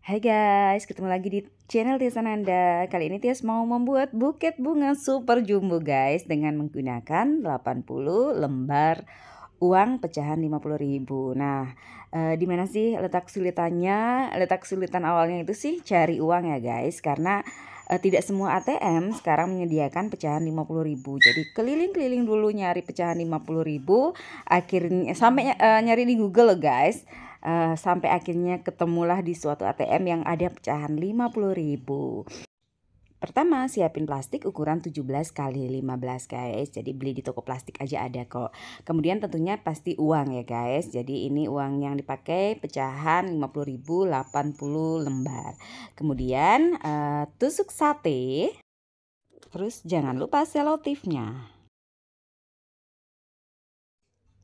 Hai guys, ketemu lagi di channel Tias Ananda. Kali ini Tias mau membuat buket bunga super jumbo guys dengan menggunakan 80 lembar uang pecahan 50.000. Nah, di mana sih letak kesulitannya? Letak kesulitan awalnya itu sih cari uang ya guys, karena tidak semua ATM sekarang menyediakan pecahan 50.000. Jadi keliling-keliling dulu nyari pecahan 50.000, akhirnya sampai nyari di Google loh guys. Sampai akhirnya ketemulah di suatu ATM yang ada pecahan 50.000. Pertama, siapin plastik ukuran 17 kali 15 guys. Jadi beli di toko plastik aja ada kok. Kemudian tentunya pasti uang ya guys. Jadi ini uang yang dipakai pecahan 50.000 80 lembar. Kemudian tusuk sate. Terus jangan lupa selotipnya.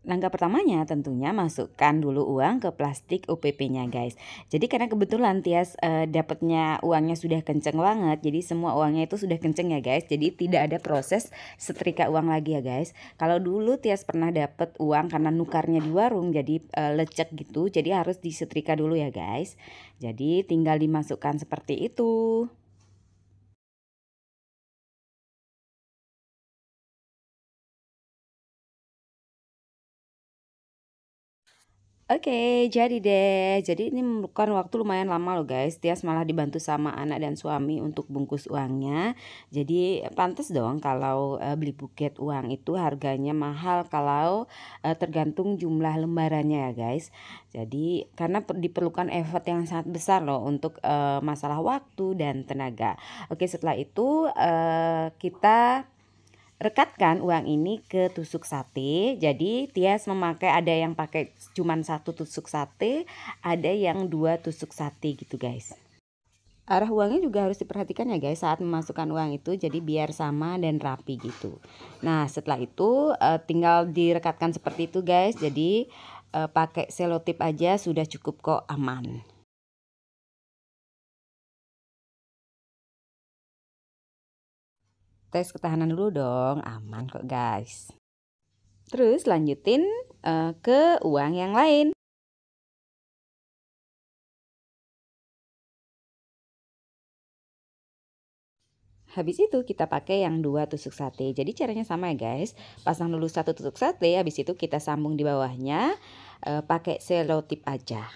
Langkah pertamanya tentunya masukkan dulu uang ke plastik UPP-nya guys. Jadi karena kebetulan Tias dapatnya uangnya sudah kenceng banget. Jadi semua uangnya itu sudah kenceng ya guys. Jadi tidak ada proses setrika uang lagi ya guys. Kalau dulu Tias pernah dapat uang karena nukarnya di warung jadi lecek gitu. Jadi harus disetrika dulu ya guys. Jadi tinggal dimasukkan seperti itu. Oke, jadi deh. Jadi ini memerlukan waktu lumayan lama loh guys. Tias malah dibantu sama anak dan suami untuk bungkus uangnya. Jadi pantas dong kalau beli buket uang itu harganya mahal kalau tergantung jumlah lembarannya ya guys. Jadi karena diperlukan effort yang sangat besar loh untuk masalah waktu dan tenaga. Oke, setelah itu kita rekatkan uang ini ke tusuk sate. Jadi Tias memakai ada yang pakai cuman 1 tusuk sate, ada yang 2 tusuk sate gitu guys. Arah uangnya juga harus diperhatikan ya guys saat memasukkan uang itu, jadi biar sama dan rapi gitu. Nah setelah itu tinggal direkatkan seperti itu guys. Jadi pakai selotip aja sudah cukup kok, aman. Tes ketahanan dulu dong, aman kok guys. Terus lanjutin ke uang yang lain. Habis itu kita pakai yang 2 tusuk sate. Jadi caranya sama ya guys. Pasang dulu 1 tusuk sate, habis itu kita sambung di bawahnya pakai selotip aja.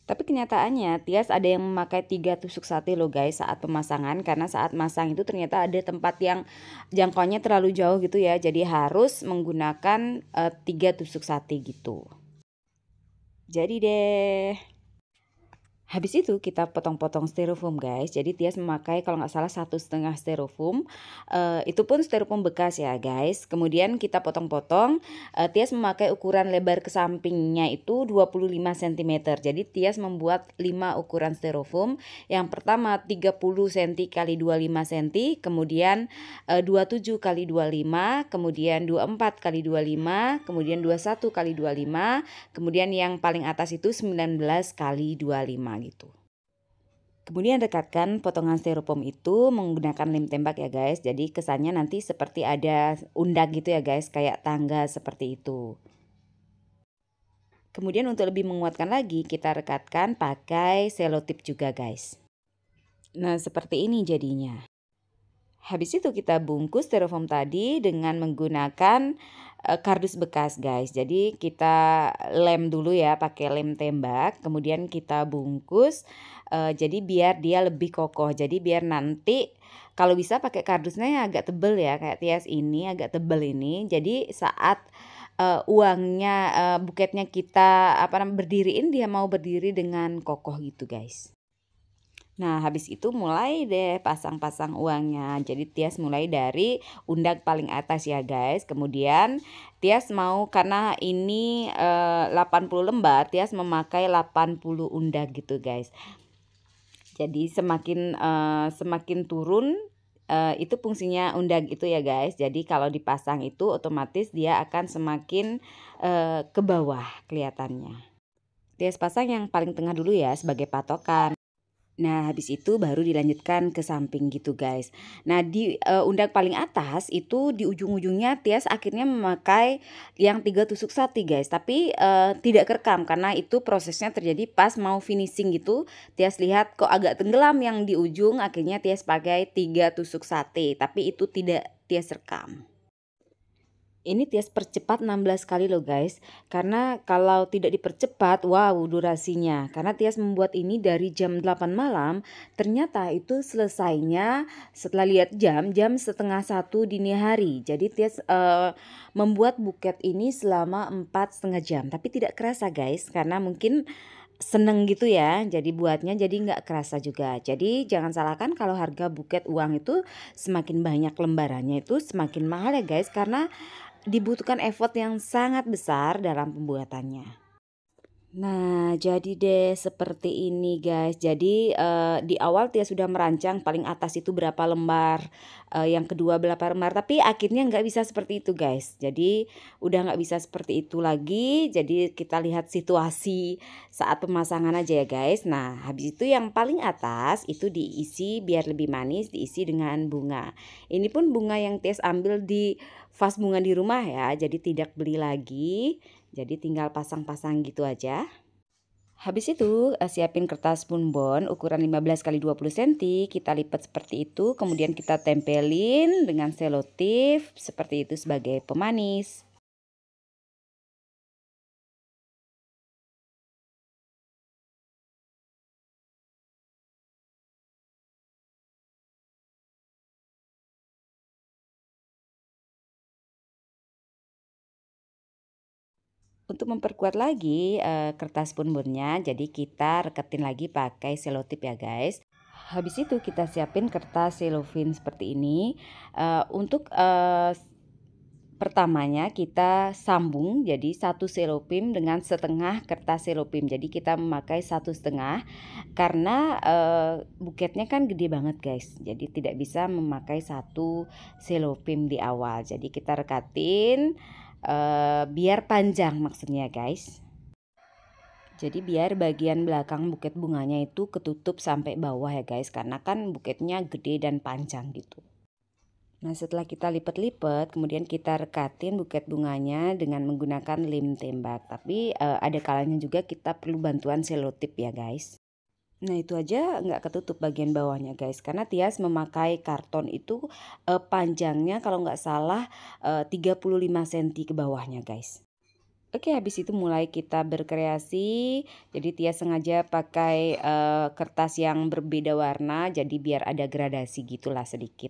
Tapi kenyataannya Tias ada yang memakai 3 tusuk sate loh guys saat pemasangan. Karena saat masang itu ternyata ada tempat yang jangkauannya terlalu jauh gitu ya. Jadi harus menggunakan 3 tusuk sate gitu. Jadi deh. Habis itu kita potong-potong styrofoam guys. Jadi Tias memakai kalau nggak salah 1,5 styrofoam. Itu pun styrofoam bekas ya guys. Kemudian kita potong-potong. Tias memakai ukuran lebar ke sampingnya itu 25 cm. Jadi Tias membuat 5 ukuran styrofoam. Yang pertama 30 cm kali 25 cm. Kemudian 27 kali 25. Kemudian 24 kali 25. Kemudian 21 kali 25. Kemudian yang paling atas itu 19 kali 25 gitu. Kemudian rekatkan potongan styrofoam itu menggunakan lem tembak ya guys. Jadi kesannya nanti seperti ada undak gitu ya guys, kayak tangga seperti itu. Kemudian untuk lebih menguatkan lagi kita rekatkan pakai selotip juga guys. Nah seperti ini jadinya. Habis itu kita bungkus styrofoam tadi dengan menggunakan kardus bekas guys. Jadi kita lem dulu ya pakai lem tembak. Kemudian kita bungkus jadi biar dia lebih kokoh. Jadi biar nanti kalau bisa pakai kardusnya yang agak tebel ya. Kayak Tias ini agak tebel ini. Jadi saat uangnya buketnya kita berdiriin, dia mau berdiri dengan kokoh gitu guys. Nah habis itu mulai deh pasang-pasang uangnya. Jadi Tias mulai dari undak paling atas ya guys. Kemudian Tias mau karena ini 80 lembar, Tias memakai 80 undak gitu guys. Jadi semakin turun itu fungsinya undak itu ya guys. Jadi kalau dipasang itu otomatis dia akan semakin ke bawah kelihatannya. Tias pasang yang paling tengah dulu ya sebagai patokan. Nah, habis itu baru dilanjutkan ke samping gitu, guys. Nah, di undak paling atas itu di ujung-ujungnya Tias akhirnya memakai yang 3 tusuk sate, guys. Tapi tidak kerekam karena itu prosesnya terjadi pas mau finishing gitu. Tias lihat kok agak tenggelam yang di ujung, akhirnya Tias pakai 3 tusuk sate, tapi itu tidak Tias rekam. Ini Tias percepat 16 kali loh guys. Karena kalau tidak dipercepat, wow durasinya. Karena Tias membuat ini dari jam 8 malam, ternyata itu selesainya setelah lihat jam setengah 1 dini hari. Jadi Tias membuat buket ini selama 4,5 jam. Tapi tidak kerasa guys, karena mungkin seneng gitu ya, jadi buatnya jadi nggak kerasa juga. Jadi jangan salahkan kalau harga buket uang itu semakin banyak lembarannya itu semakin mahal ya guys, karena dibutuhkan effort yang sangat besar dalam pembuatannya. Nah, jadi deh seperti ini guys. Jadi di awal Tia sudah merancang paling atas itu berapa lembar, yang kedua berapa lembar, tapi akhirnya nggak bisa seperti itu guys. Jadi udah nggak bisa seperti itu lagi, jadi kita lihat situasi saat pemasangan aja ya guys. Nah, habis itu yang paling atas itu diisi biar lebih manis, diisi dengan bunga. Ini pun bunga yang Tia ambil di vas bunga di rumah ya, jadi tidak beli lagi. Jadi tinggal pasang-pasang gitu aja. Habis itu siapin kertas spunbon ukuran 15 kali 20 cm, kita lipat seperti itu, kemudian kita tempelin dengan selotip seperti itu sebagai pemanis. Untuk memperkuat lagi kertas spunbonnya, jadi kita reketin lagi pakai selotip ya guys. Habis itu kita siapin kertas cellophane seperti ini. Untuk pertamanya kita sambung jadi satu selopim dengan setengah kertas selopim. Jadi kita memakai 1,5 karena buketnya kan gede banget guys. Jadi tidak bisa memakai satu selopim di awal. Jadi kita rekatin biar panjang maksudnya guys. Jadi biar bagian belakang buket bunganya itu ketutup sampai bawah ya guys, karena kan buketnya gede dan panjang gitu. Nah, setelah kita lipat-lipat, kemudian kita rekatin buket bunganya dengan menggunakan lem tembak. Tapi ada kalanya juga kita perlu bantuan selotip ya guys. Nah, itu aja nggak ketutup bagian bawahnya guys, karena Tias memakai karton itu panjangnya kalau nggak salah 35 cm ke bawahnya guys. Oke, habis itu mulai kita berkreasi. Jadi Tias sengaja pakai kertas yang berbeda warna, jadi biar ada gradasi gitulah sedikit.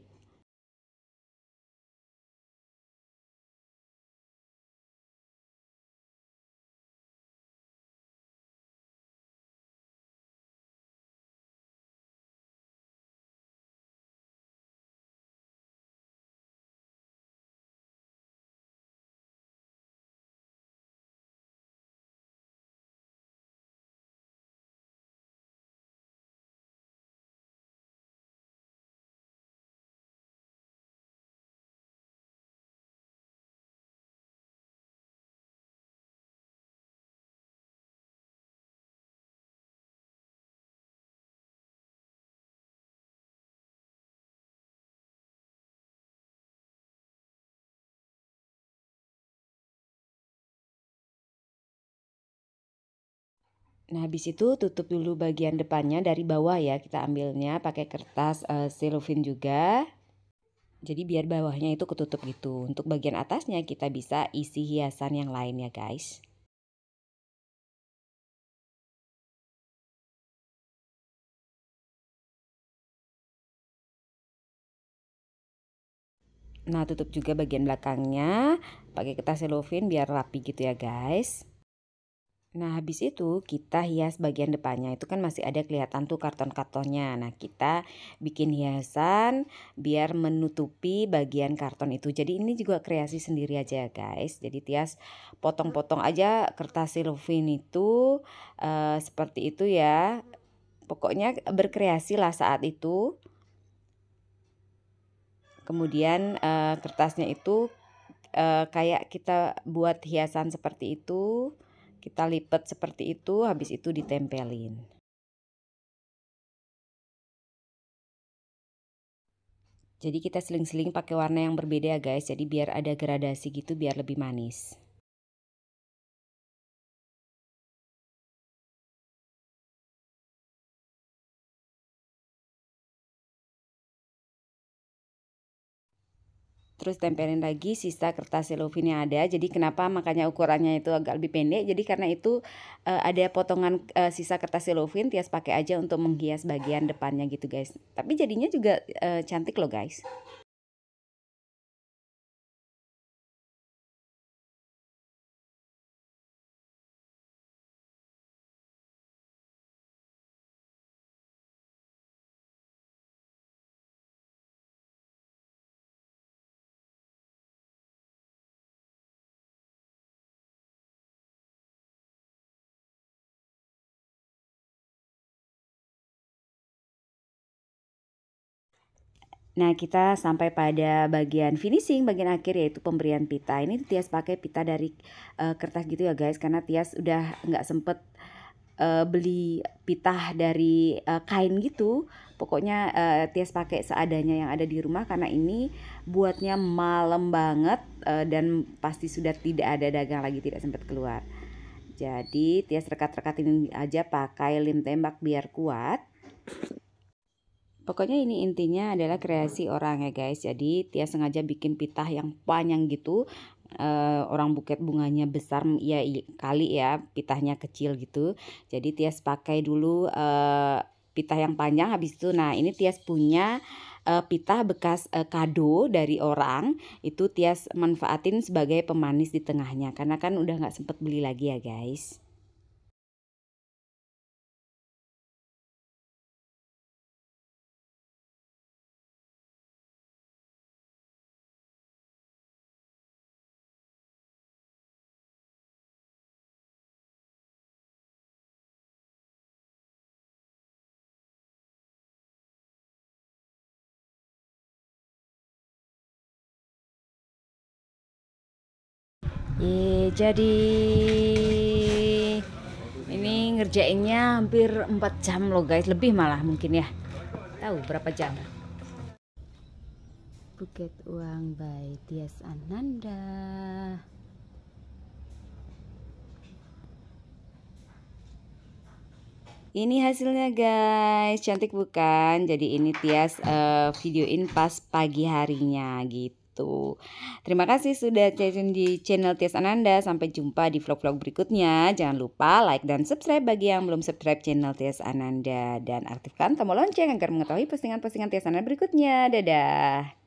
Nah, habis itu tutup dulu bagian depannya dari bawah ya. Kita ambilnya pakai kertas cellophane juga. Jadi biar bawahnya itu ketutup gitu. Untuk bagian atasnya kita bisa isi hiasan yang lain ya guys. Nah, tutup juga bagian belakangnya pakai kertas cellophane biar rapi gitu ya guys. Nah, habis itu kita hias bagian depannya. Itu kan masih ada kelihatan tuh karton-kartonnya. Nah, kita bikin hiasan biar menutupi bagian karton itu. Jadi ini juga kreasi sendiri aja ya guys. Jadi Tias potong-potong aja kertas cellophane itu seperti itu ya. Pokoknya berkreasi lah saat itu. Kemudian kertasnya itu kayak kita buat hiasan seperti itu, kita lipat seperti itu, habis itu ditempelin. Jadi kita seling-seling pakai warna yang berbeda ya guys. Jadi biar ada gradasi gitu biar lebih manis. Terus tempelin lagi sisa kertas selofin yang ada. Jadi kenapa makanya ukurannya itu agak lebih pendek. Jadi karena itu ada potongan sisa kertas selofin, Tias pakai aja untuk menghias bagian depannya gitu guys. Tapi jadinya juga cantik loh guys. Nah, kita sampai pada bagian finishing, bagian akhir yaitu pemberian pita. Ini Tias pakai pita dari kertas gitu ya guys, karena Tias udah nggak sempet beli pita dari kain gitu. Pokoknya Tias pakai seadanya yang ada di rumah karena ini buatnya malam banget dan pasti sudah tidak ada dagang lagi, tidak sempat keluar. Jadi Tias rekat-rekatin aja pakai lem tembak biar kuat. Pokoknya ini intinya adalah kreasi orang ya guys. Jadi Tia sengaja bikin pitah yang panjang gitu. Orang buket bunganya besar ya kali ya, pitahnya kecil gitu. Jadi Tias pakai dulu pitah yang panjang, habis itu nah ini Tias punya pitah bekas kado dari orang. Itu Tias manfaatin sebagai pemanis di tengahnya karena kan udah nggak sempet beli lagi ya guys. Jadi ini ngerjainnya hampir 4 jam loh guys, lebih malah mungkin ya. Tahu berapa jam? Buket Uang by Tias Ananda. Ini hasilnya guys, cantik bukan? Jadi ini Tias videoin pas pagi harinya gitu. Terima kasih sudah tune di channel Tias Ananda. Sampai jumpa di vlog-vlog berikutnya. Jangan lupa like dan subscribe bagi yang belum subscribe channel Tias Ananda. Dan aktifkan tombol lonceng agar mengetahui postingan-postingan Tias Ananda berikutnya. Dadah!